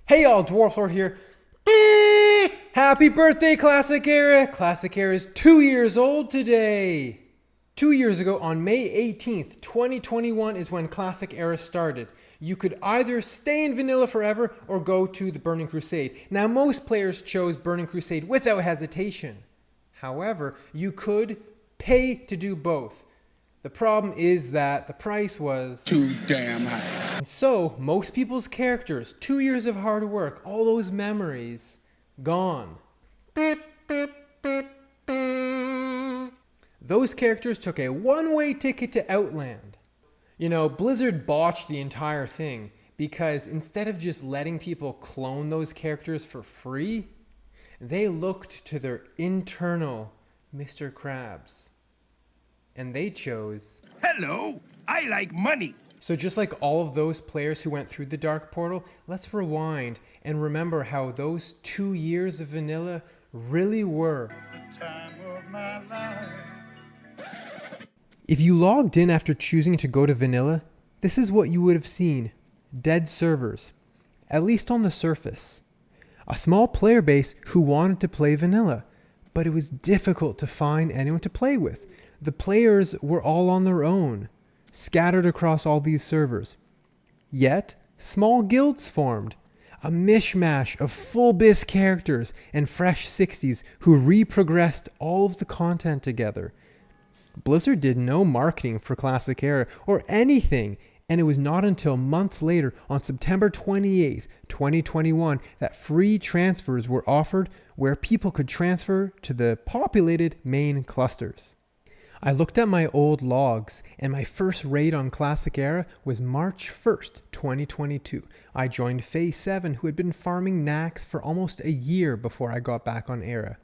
Hey y'all, Dwarf Lord here. Happy birthday, Classic Era! Classic Era is 2 years old today. 2 years ago, on May 18th, 2021 is when Classic Era started. You could either stay in vanilla forever or go to the Burning Crusade. Now, most players chose Burning Crusade without hesitation. However, you could pay to do both. The problem is that the price was too damn high. And so, most people's characters, 2 years of hard work, all those memories, gone. Those characters took a one-way ticket to Outland. You know, Blizzard botched the entire thing because instead of just letting people clone those characters for free, they looked to their internal Mr. Krabs. And they chose... Hello, I like money. So just like all of those players who went through the Dark Portal, let's rewind and remember how those 2 years of vanilla really were. The time of my life. If you logged in after choosing to go to vanilla, this is what you would have seen. Dead servers, at least on the surface. A small player base who wanted to play vanilla, but it was difficult to find anyone to play with. The players were all on their own, scattered across all these servers. Yet, small guilds formed, a mishmash of full bis characters and fresh 60s who reprogressed all of the content together. Blizzard did no marketing for Classic Era or anything, and it was not until months later, on September 28th, 2021, that free transfers were offered where people could transfer to the populated main clusters. I looked at my old logs, and my first raid on Classic Era was March 1st, 2022. I joined Phase 7, who had been farming Nax for almost a year before I got back on Era.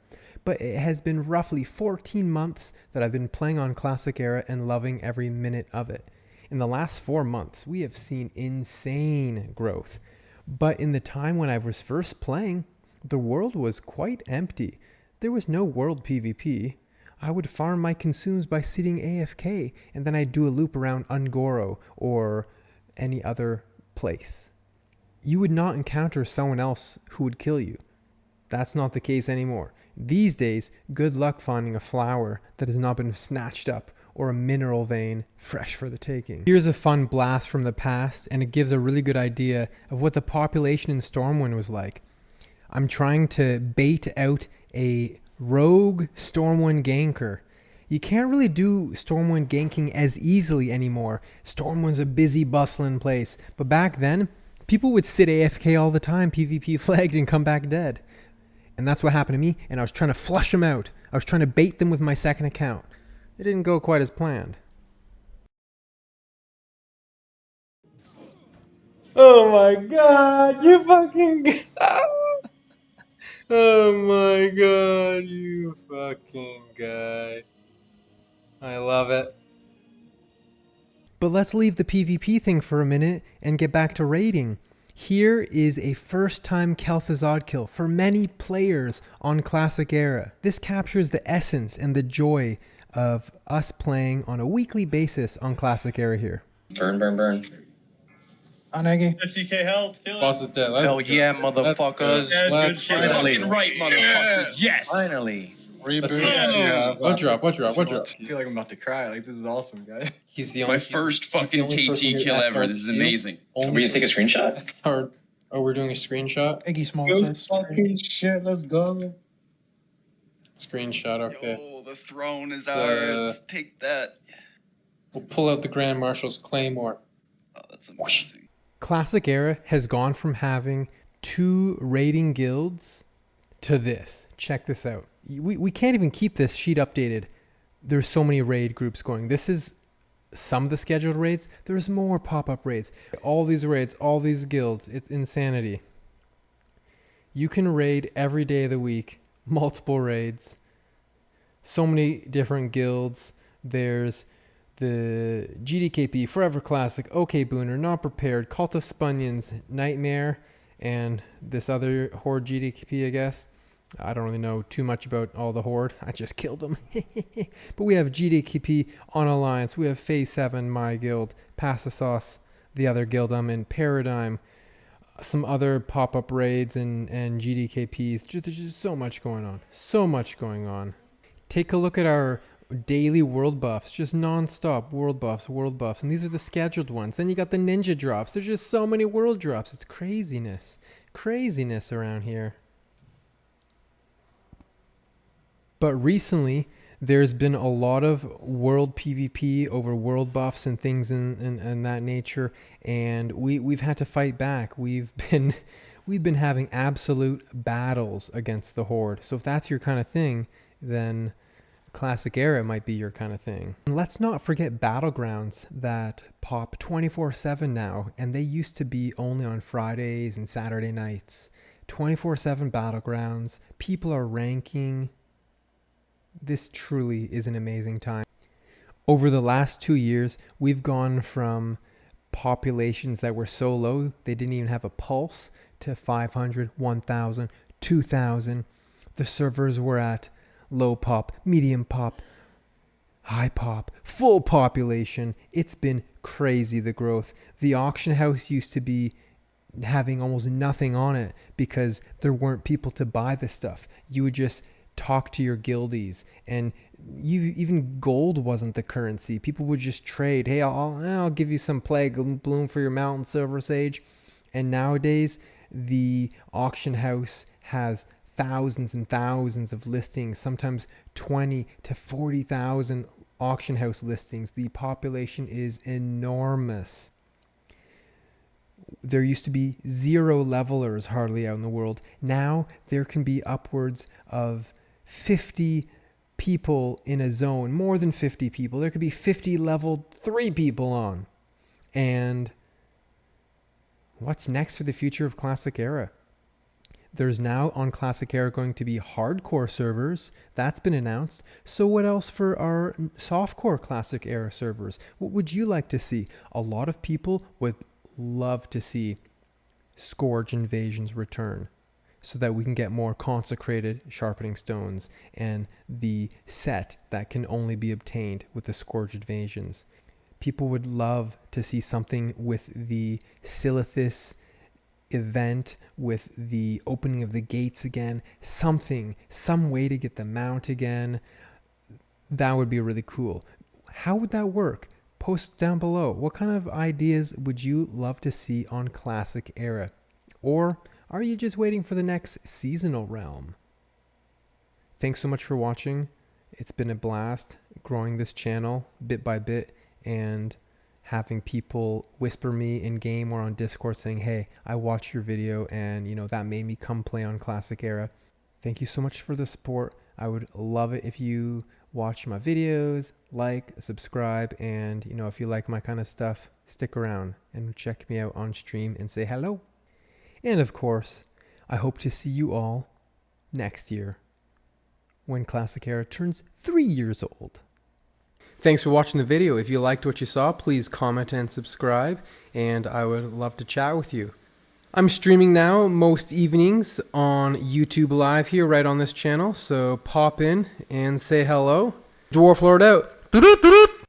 But it has been roughly 14 months that I've been playing on Classic Era and loving every minute of it. In the last 4 months, we have seen insane growth. But in the time when I was first playing, the world was quite empty. There was no world PvP. I would farm my consumes by sitting AFK, and then I'd do a loop around Ungoro or any other place. You would not encounter someone else who would kill you. That's not the case anymore. These days, good luck finding a flower that has not been snatched up or a mineral vein fresh for the taking. Here's a fun blast from the past, and it gives a really good idea of what the population in Stormwind was like. I'm trying to bait out a rogue Stormwind ganker. You can't really do Stormwind ganking as easily anymore. Stormwind's a busy, bustling place. But back then, people would sit AFK all the time, PvP flagged, and come back dead. And that's what happened to me, and I was trying to flush them out. I was trying to bait them with my second account. It didn't go quite as planned. Oh my god, you fucking... Oh my god, you fucking guy. I love it. But let's leave the PvP thing for a minute and get back to raiding. Here is a first-time Kel'Thuzad kill for many players on Classic Era. This captures the essence and the joy of us playing on a weekly basis on Classic Era here. Burn, burn, burn. On Eggy. 50k health, kill Boss it. is dead. Hell yeah, motherfuckers. Yeah, Let's good shit. finally. Fucking right, motherfuckers. Yes. Finally. Reboot. Yeah. What drop? I feel like I'm about to cry. Like, this is awesome, guys. He's the My only first he's the fucking only person KT who kill has ever. This is amazing. Are we gonna take a screenshot? It's hard. Oh, we're doing a screenshot? Eggy small Good size. fucking shit, let's go. Screenshot, okay. Yo, the throne is ours. Take that. We'll pull out the Grand Marshal's Claymore. Oh, that's amazing. Classic Era has gone from having 2 raiding guilds to this. Check this out. We can't even keep this sheet updated. There's so many raid groups going. This is some of the scheduled raids. There's more pop-up raids. All these raids, all these guilds. It's insanity. You can raid every day of the week. Multiple raids. So many different guilds. There's the GDKP, Forever Classic, OK Booner, Not Prepared, Cult of Spunions, Nightmare, and this other Horde GDKP, I guess. I don't really know too much about all the Horde. I just killed them. But we have GDKP on Alliance. We have Phase 7, my guild, Pass the Sauce, the other guild I'm in, Paradigm. some other pop-up raids and GDKPs. There's just so much going on. So much going on. Take a look at our daily world buffs, just non-stop world buffs, and these are the scheduled ones. Then you got the ninja drops. There's just so many world drops. It's craziness around here. But recently there's been a lot of world PvP over world buffs and things in that nature, and we've had to fight back. We've been having absolute battles against the Horde. So if that's your kind of thing, then Classic Era might be your kind of thing. And let's not forget Battlegrounds that pop 24/7 now, and they used to be only on Fridays and Saturday nights. 24/7 Battlegrounds, people are ranking. This truly is an amazing time. Over the last 2 years, we've gone from populations that were so low they didn't even have a pulse to 500, 1,000, 2,000. The servers were at low pop, medium pop, high pop, full population. It's been crazy, the growth. The auction house used to be having almost nothing on it because there weren't people to buy the stuff. You would just talk to your guildies, and even gold wasn't the currency. People would just trade. Hey, I'll give you some plague bloom for your mountain silver sage. And nowadays the auction house has thousands and thousands of listings, sometimes 20 to 40,000 auction house listings. The population is enormous. There used to be 0 levelers hardly out in the world. Now there can be upwards of 50 people in a zone, more than 50 people. There could be 50 level 3 people on. And what's next for the future of Classic Era? There's now on Classic Era going to be hardcore servers. That's been announced. So what else for our softcore Classic Era servers? What would you like to see? A lot of people would love to see Scourge Invasions return so that we can get more consecrated sharpening stones and the set that can only be obtained with the Scourge Invasions. People would love to see something with the Silithus event, with the opening of the gates again, some way to get the mount again. That would be really cool. How would that work? Post down below. What kind of ideas would you love to see on Classic Era? Or are you just waiting for the next seasonal realm? Thanks so much for watching. It's been a blast growing this channel bit by bit and having people whisper me in game or on Discord saying, hey, I watched your video and that made me come play on Classic Era. Thank you so much for the support. I would love it if you watch my videos, like, subscribe, and if you like my kind of stuff, stick around and check me out on stream and say hello. And of course, I hope to see you all next year when Classic Era turns 3 years old. Thanks for watching the video. If you liked what you saw, please comment and subscribe, and I would love to chat with you. I'm streaming now most evenings on YouTube Live here right on this channel, so pop in and say hello. Dwarf Lord out.